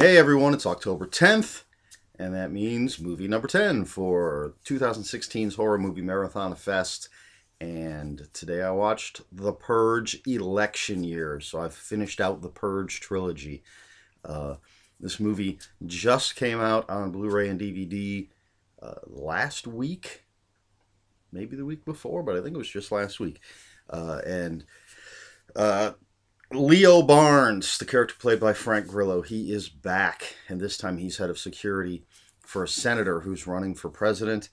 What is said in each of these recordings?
Hey everyone, it's October 10th, and that means movie number 10 for 2016's Horror Movie Marathon Fest. And today I watched The Purge Election Year, so I've finished out the Purge trilogy. This movie just came out on Blu-ray and DVD last week, maybe the week before, but I think it was just last week. And Leo Barnes, the character played by Frank Grillo, he is back, and this time he's head of security for a senator who's running for president.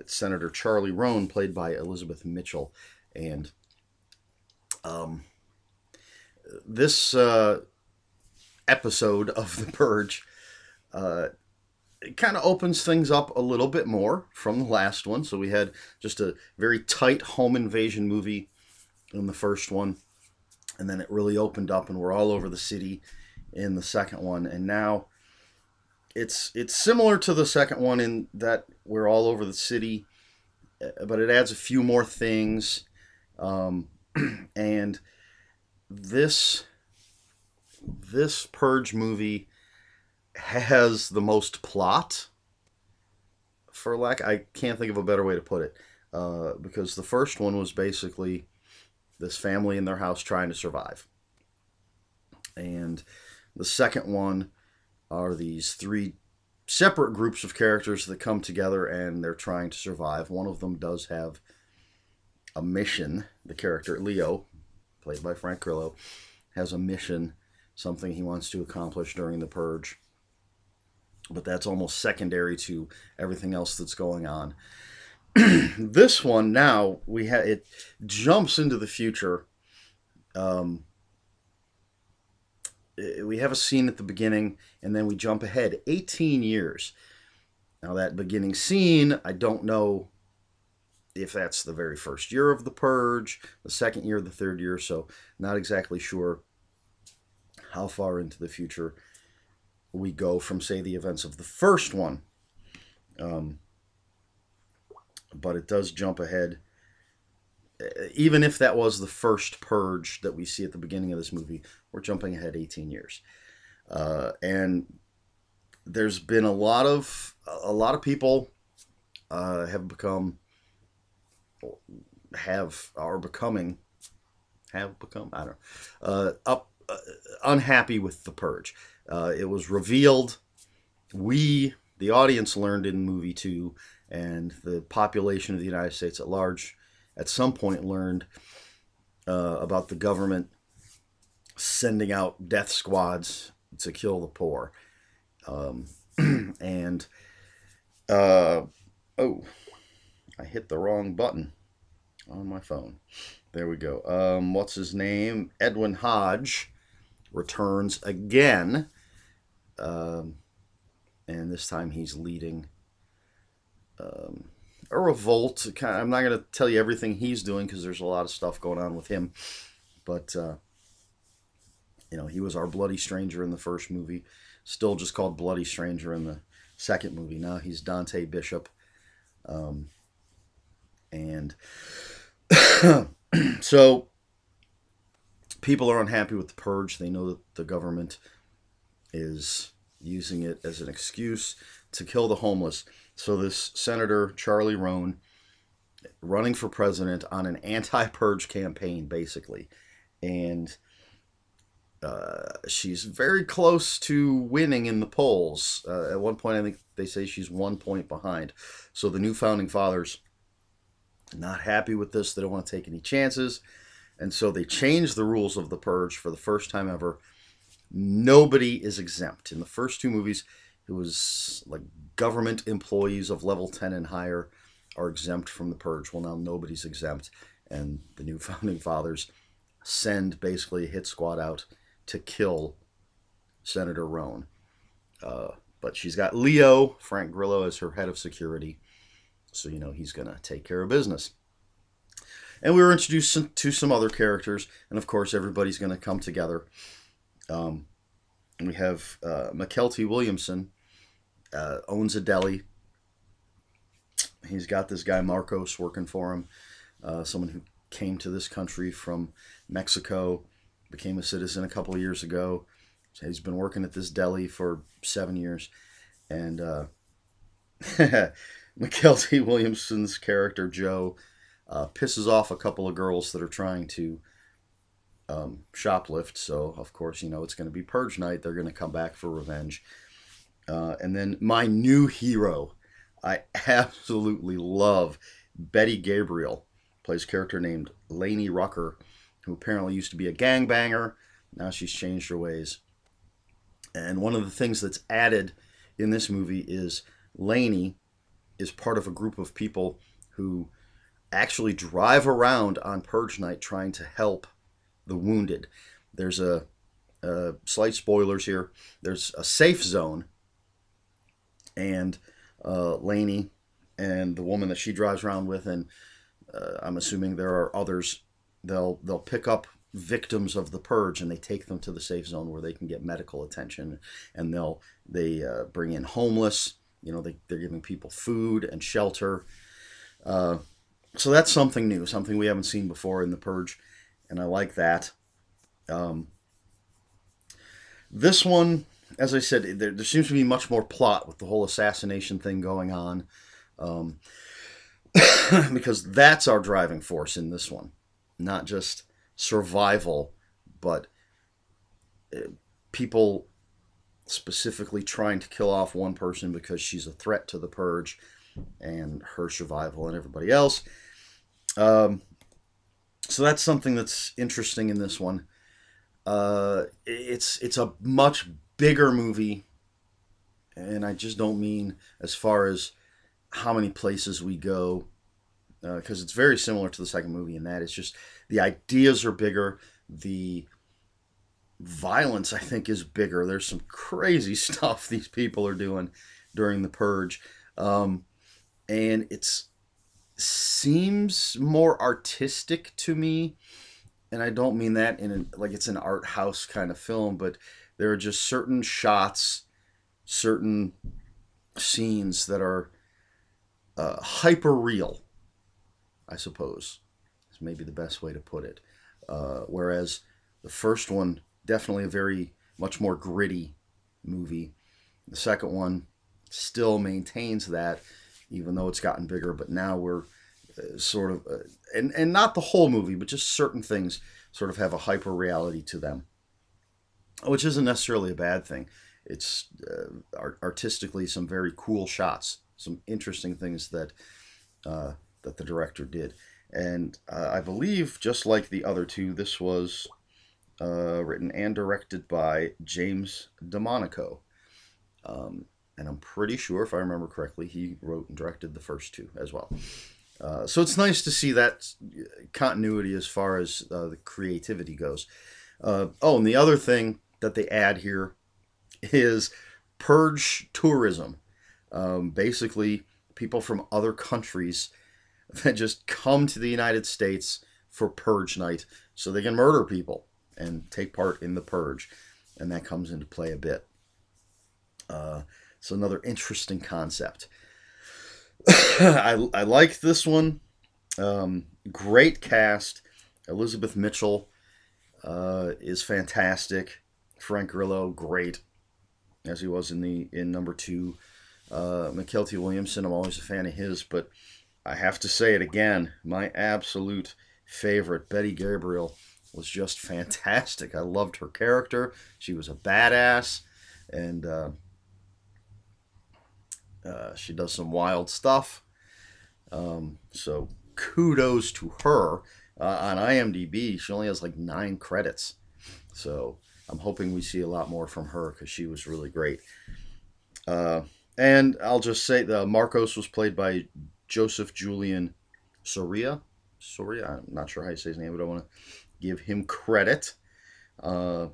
Senator Charlie Roan, played by Elizabeth Mitchell, and this episode of The Purge it kind of opens things up a little bit more from the last one. So we had just a very tight home invasion movie in the first one, and then it really opened up and we're all over the city in the second one. And now it's similar to the second one in that we're all over the city, but it adds a few more things. And this Purge movie has the most plot, I can't think of a better way to put it, because the first one was basically this family in their house trying to survive. And the second one are these three separate groups of characters that come together and they're trying to survive. One of them does have a mission. The character Leo, played by Frank Grillo, has a mission, something he wants to accomplish during the Purge. But that's almost secondary to everything else that's going on. This one now it jumps into the future. We have a scene at the beginning, and then we jump ahead 18 years. Now that beginning scene, I don't know if that's the very first year of the Purge, the second year, the third year, so not exactly sure how far into the future we go from, say, the events of the first one. But it does jump ahead. Even if that was the first Purge that we see at the beginning of this movie, we're jumping ahead 18 years. And there's been a lot of people have become, are becoming, have become, I don't know, unhappy with the Purge. It was revealed, we, the audience, learned in movie 2, and the population of the United States at large at some point learned about the government sending out death squads to kill the poor. And oh, I hit the wrong button on my phone. There we go. What's his name? Edwin Hodge returns again. And this time he's leading a revolt. I'm not going to tell you everything he's doing because there's a lot of stuff going on with him. But, he was our Bloody Stranger in the first movie. Still just called Bloody Stranger in the second movie. Now he's Dante Bishop. And so people are unhappy with the Purge. They know that the government is using it as an excuse to kill the homeless. So this Senator Charlie Roan, running for president on an anti-Purge campaign, basically. And she's very close to winning in the polls. At one point, I think they say she's 1 point behind. So the new Founding Fathers are not happy with this. They don't want to take any chances. And so they changed the rules of the Purge for the first time ever. Nobody is exempt. In the first two movies, it was like government employees of level 10 and higher are exempt from the Purge. Well, now nobody's exempt, and the new Founding Fathers send basically a hit squad out to kill Senator Roan. But she's got Leo, Frank Grillo, as her head of security, so he's going to take care of business. And we were introduced to some other characters, and of course everybody's going to come together. We have McKelty Williamson, owns a deli. He's got this guy Marcos working for him, someone who came to this country from Mexico, became a citizen a couple of years ago, He's been working at this deli for 7 years, and McKelty Williamson's character Joe pisses off a couple of girls that are trying to shoplift. So of course, it's going to be Purge night. They're going to come back for revenge. And then my new hero, I absolutely love Betty Gabriel, plays a character named Lainey Rucker, who apparently used to be a gangbanger. Now she's changed her ways. And one of the things that's added in this movie is Lainey is part of a group of people who actually drive around on Purge night trying to help the wounded. There's a slight spoilers here. There's a safe zone, and Lainey and the woman that she drives around with, and I'm assuming there are others. They'll pick up victims of the Purge and they take them to the safe zone where they can get medical attention, and they bring in homeless. They're giving people food and shelter. So that's something new, something we haven't seen before in the Purge, and I like that. This one, as I said, there seems to be much more plot with the whole assassination thing going on, because that's our driving force in this one, not just survival, but people specifically trying to kill off one person because she's a threat to the Purge and her survival and everybody else. So that's something that's interesting in this one. It's a much bigger movie, and I just don't mean as far as how many places we go, because it's very similar to the second movie in that it's just the ideas are bigger, the violence I think is bigger. There's some crazy stuff these people are doing during the Purge, and it's seems more artistic to me, and I don't mean that like it's an art house kind of film, but there are just certain shots, certain scenes that are hyper real, I suppose is maybe the best way to put it. Whereas the first one, definitely a very much more gritty movie. The second one still maintains that, even though it's gotten bigger, but now we're sort of, and not the whole movie, but just certain things sort of have a hyper reality to them, which isn't necessarily a bad thing. It's artistically some very cool shots, some interesting things that that the director did. And I believe, just like the other two, this was written and directed by James DeMonaco. And I'm pretty sure, if I remember correctly, he wrote and directed the first two as well. So it's nice to see that continuity as far as the creativity goes. And the other thing that they add here is Purge tourism. Basically, people from other countries that just come to the United States for Purge night so they can murder people and take part in the Purge. And that comes into play a bit. So another interesting concept. I like this one. Great cast. Elizabeth Mitchell is fantastic. Frank Grillo, great, as he was in number two. McKelty Williamson, I'm always a fan of his, but I have to say it again, my absolute favorite, Betty Gabriel, was just fantastic. I loved her character. She was a badass, and she does some wild stuff. So kudos to her. On IMDb, she only has like 9 credits. So I'm hoping we see a lot more from her because she was really great. And I'll just say the Marcos was played by Joseph Julian Soria. I'm not sure how you say his name, but I want to give him credit. So,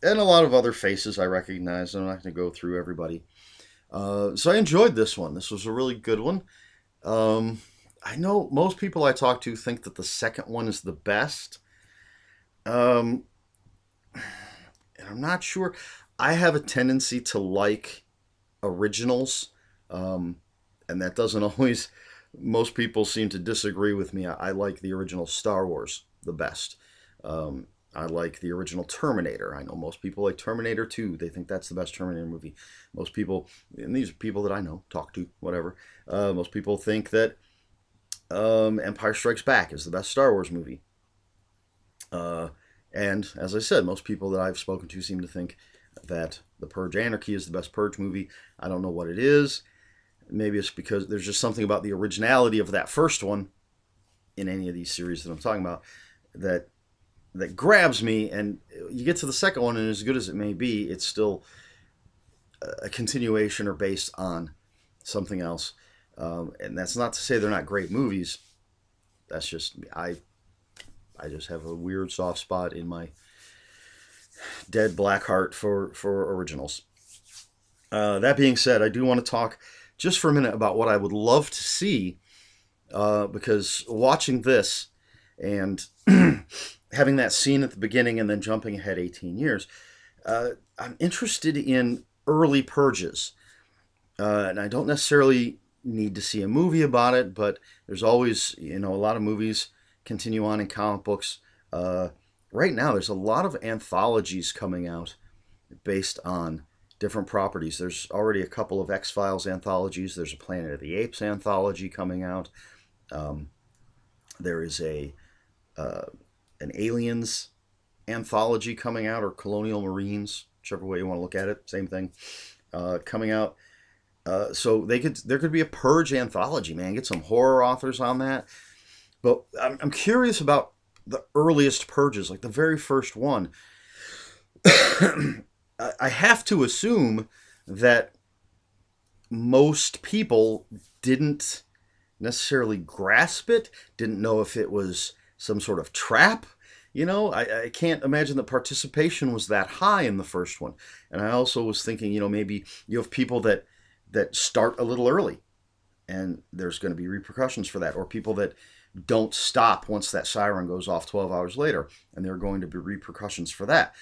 and a lot of other faces I recognize. I'm not going to go through everybody. So I enjoyed this one. This was a really good one. I know most people I talk to think that the second one is the best. And I'm not sure. I have a tendency to like originals. And that doesn't always, most people seem to disagree with me. I like the original Star Wars the best. I like the original Terminator. I know most people like Terminator 2. They think that's the best Terminator movie. Most people, and these are people that I know, talk to, whatever. Most people think that Empire Strikes Back is the best Star Wars movie. Uh, and as I said, most people that I've spoken to seem to think that The Purge Anarchy is the best Purge movie. I don't know what it is. Maybe it's because there's just something about the originality of that first one in any of these series that I'm talking about that grabs me. And you get to the second one, and as good as it may be, it's still a continuation or based on something else. And that's not to say they're not great movies. That's just I just have a weird soft spot in my dead black heart for originals. That being said, I do want to talk just for a minute about what I would love to see, because watching this and having that scene at the beginning and then jumping ahead 18 years, I'm interested in early purges. And I don't necessarily need to see a movie about it, but there's always, a lot of movies continue on in comic books. Right now, there's a lot of anthologies coming out based on different properties. There's already a couple of X-Files anthologies. There's a Planet of the Apes anthology coming out. There is an Aliens anthology coming out, or Colonial Marines, whichever way you want to look at it, same thing, coming out. So there could be a Purge anthology, man. Get some horror authors on that. But I'm curious about the earliest Purges, like the very first one. I have to assume that most people didn't necessarily grasp it, didn't know if it was some sort of trap. I can't imagine that participation was that high in the first one. And I also was thinking, maybe you have people that start a little early and there's going to be repercussions for that, or people that don't stop once that siren goes off 12 hours later, and there are going to be repercussions for that.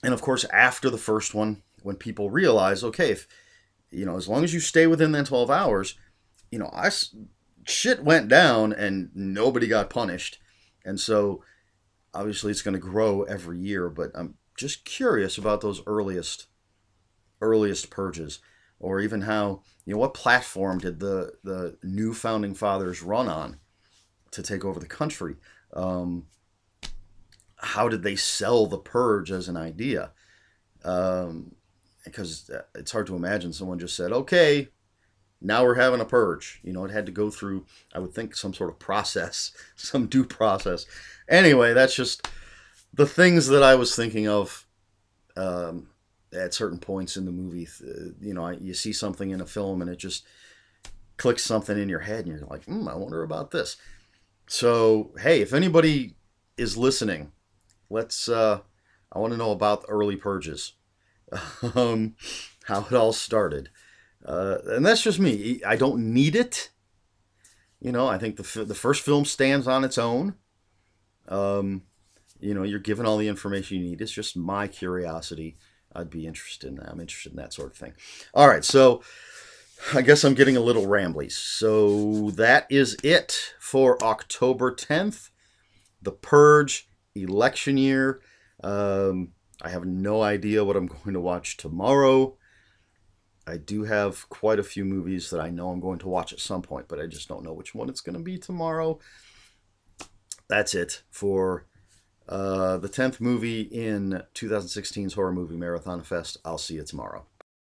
And of course, after the first one, when people realize, okay, if, as long as you stay within that 12 hours, shit went down and nobody got punished. And so obviously it's going to grow every year, but I'm just curious about those earliest purges, or even how, what platform did the new founding fathers run on to take over the country? How did they sell the purge as an idea? Because it's hard to imagine someone just said, okay, now we're having a purge. It had to go through, I would think, some sort of process, some due process. Anyway, that's just the things that I was thinking of at certain points in the movie. You see something in a film and it just clicks something in your head and you're like, I wonder about this. So, hey, if anybody is listening, I want to know about the early purges, how it all started. And that's just me. I don't need it. I think the first film stands on its own. You're given all the information you need. It's just my curiosity. I'd be interested in that. I'm interested in that sort of thing. All right, so I guess I'm getting a little rambly. So that is it for October 10th, the Purge election year. I have no idea what I'm going to watch tomorrow. I do have quite a few movies that I know I'm going to watch at some point, but I just don't know which one it's going to be tomorrow. That's it for the 10th movie in 2016's Horror Movie Marathon Fest. I'll see you tomorrow.